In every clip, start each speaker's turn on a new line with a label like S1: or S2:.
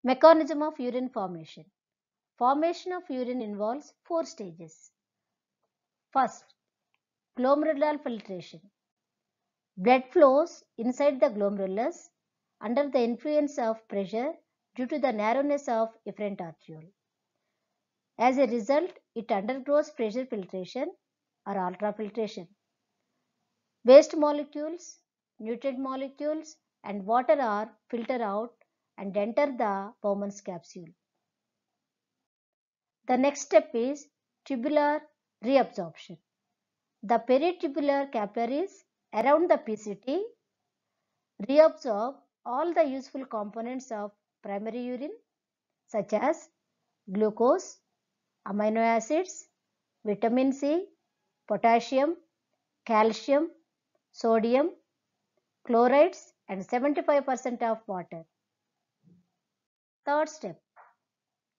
S1: Mechanism of urine formation. Formation of urine involves 4 stages. First, glomerular filtration. Blood flows inside the glomerulus under the influence of pressure due to the narrowness of efferent arteriole. As a result, it undergoes pressure filtration or ultrafiltration. Waste molecules, nutrient molecules, and water are filtered out and enter the Bowman's capsule. The next step is tubular reabsorption. The peritubular capillaries around the PCT reabsorb all the useful components of primary urine such as glucose, amino acids, vitamin C, potassium, calcium, sodium, chlorides and 75% of water. Third step,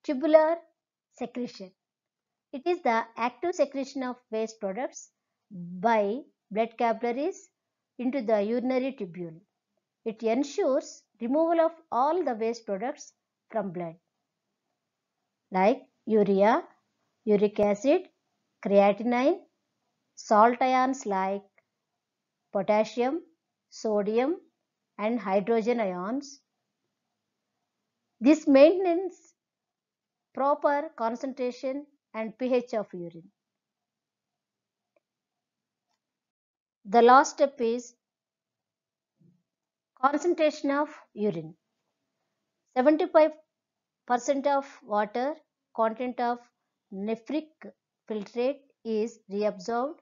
S1: tubular secretion. It is the active secretion of waste products by blood capillaries into the urinary tubule. It ensures removal of all the waste products from blood like urea, uric acid, creatinine, salt ions like potassium, sodium and hydrogen ions. This maintains proper concentration and pH of urine. The last step is concentration of urine. 75% of water content of nephric filtrate is reabsorbed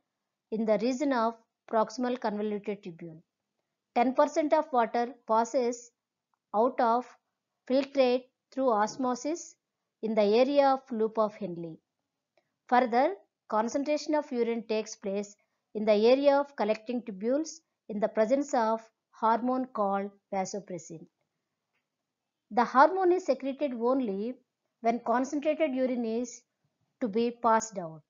S1: in the region of proximal convoluted tubule. 10% of water passes out of filtrate through osmosis in the area of loop of Henle. Further, concentration of urine takes place in the area of collecting tubules in the presence of hormone called vasopressin. The hormone is secreted only when concentrated urine is to be passed out.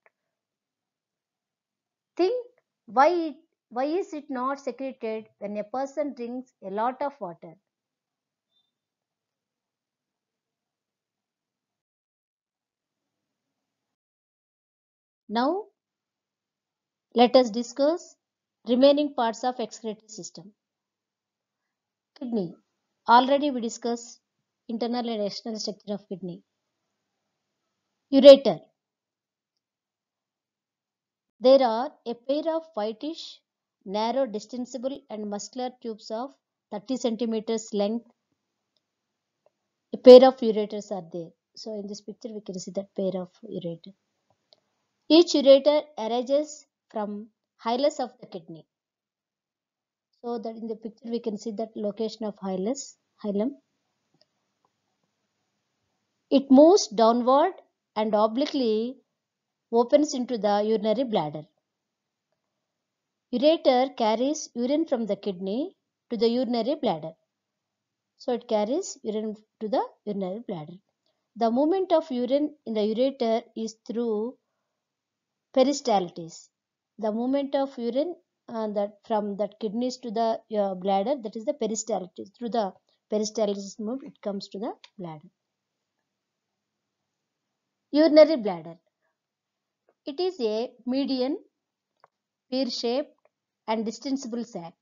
S1: Think why is it not secreted when a person drinks a lot of water? Now let us discuss remaining parts of excretory system. Kidney. Already we discussed internal and external structure of kidney. Ureter. There are a pair of whitish, narrow, distensible and muscular tubes of 30 centimeters length. A pair of ureters are there. So in this picture we can see that pair of ureter. Each ureter arises from hilus of the kidney. So that in the picture we can see that location of hilum. It moves downward and obliquely opens into the urinary bladder. Ureter carries urine from the kidney to the urinary bladder. So it carries urine to the urinary bladder. The movement of urine in the ureter is through peristaltis. The movement of urine that from that kidneys to the bladder, that is the peristaltis. Through the peristaltis move, it comes to the bladder. Urinary bladder. It is a median, pear-shaped and distensible sac.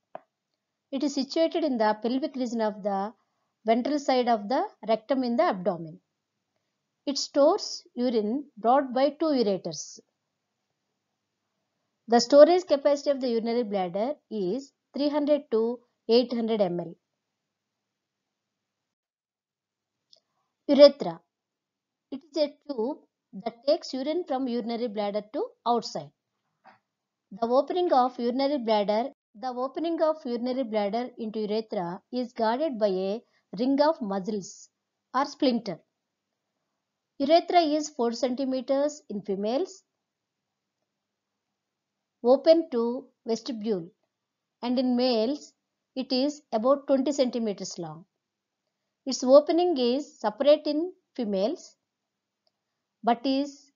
S1: It is situated in the pelvic region of the ventral side of the rectum in the abdomen. It stores urine brought by two ureters. The storage capacity of the urinary bladder is 300 to 800 ml. Urethra. It is a tube that takes urine from urinary bladder to outside. The opening of urinary bladder into urethra is guarded by a ring of muscles or sphincter. Urethra is 4 cm in females, open to vestibule, and in males it is about 20 cm long. Its opening is separate in females but is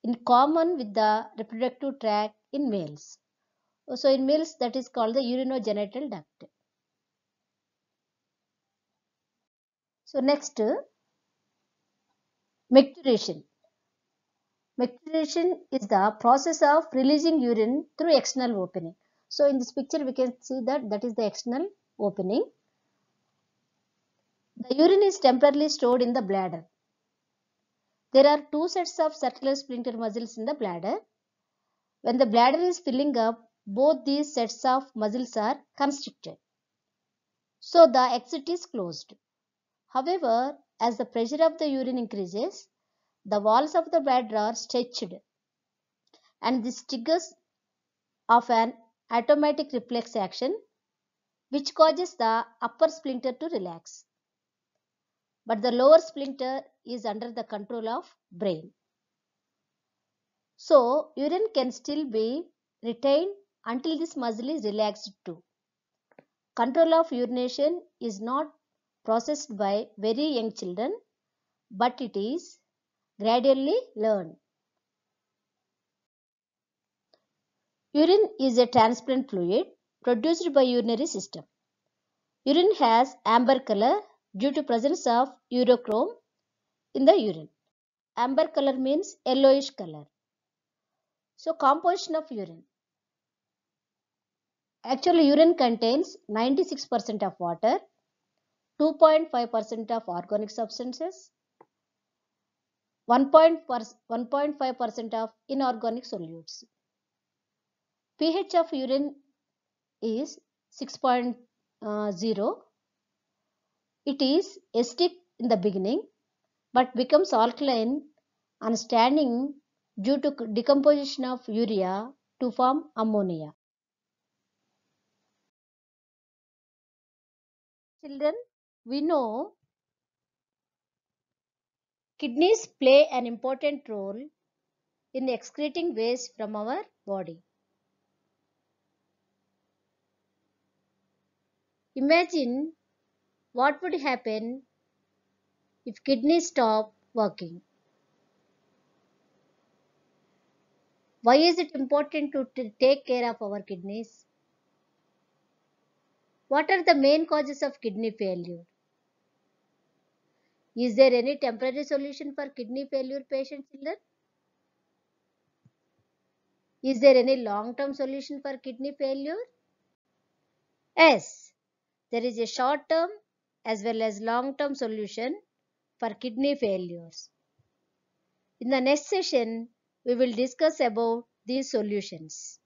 S1: in common with the reproductive tract in males. So in males that is called the urinogenital duct. So next, Micturition. Micturition is the process of releasing urine through external opening. So in this picture we can see that is the external opening. The urine is temporarily stored in the bladder. There are two sets of circular sphincter muscles in the bladder. When the bladder is filling up, both these sets of muscles are constricted. So the exit is closed. However, as the pressure of the urine increases, the walls of the bladder are stretched, and this triggers of an automatic reflex action which causes the upper sphincter to relax. But the lower sphincter is under the control of brain. So urine can still be retained until this muscle is relaxed too. Control of urination is not processed by very young children, but it is gradually learned. Urine is a transparent fluid produced by urinary system. Urine has amber color due to presence of urochrome in the urine. Amber color means yellowish color. So composition of urine. Actually, urine contains 96% of water, 2.5% of organic substances, 1.5% of inorganic solutes. pH of urine is 6.0. It is acidic in the beginning but becomes alkaline on standing due to decomposition of urea to form ammonia. Children, we know kidneys play an important role in excreting waste from our body. Imagine what would happen if kidneys stop working. Why is it important to take care of our kidneys? What are the main causes of kidney failure? Is there any temporary solution for kidney failure patient children? Is there any long-term solution for kidney failure? Yes, there is a short-term as well as long-term solution for kidney failures. In the next session, we will discuss about these solutions.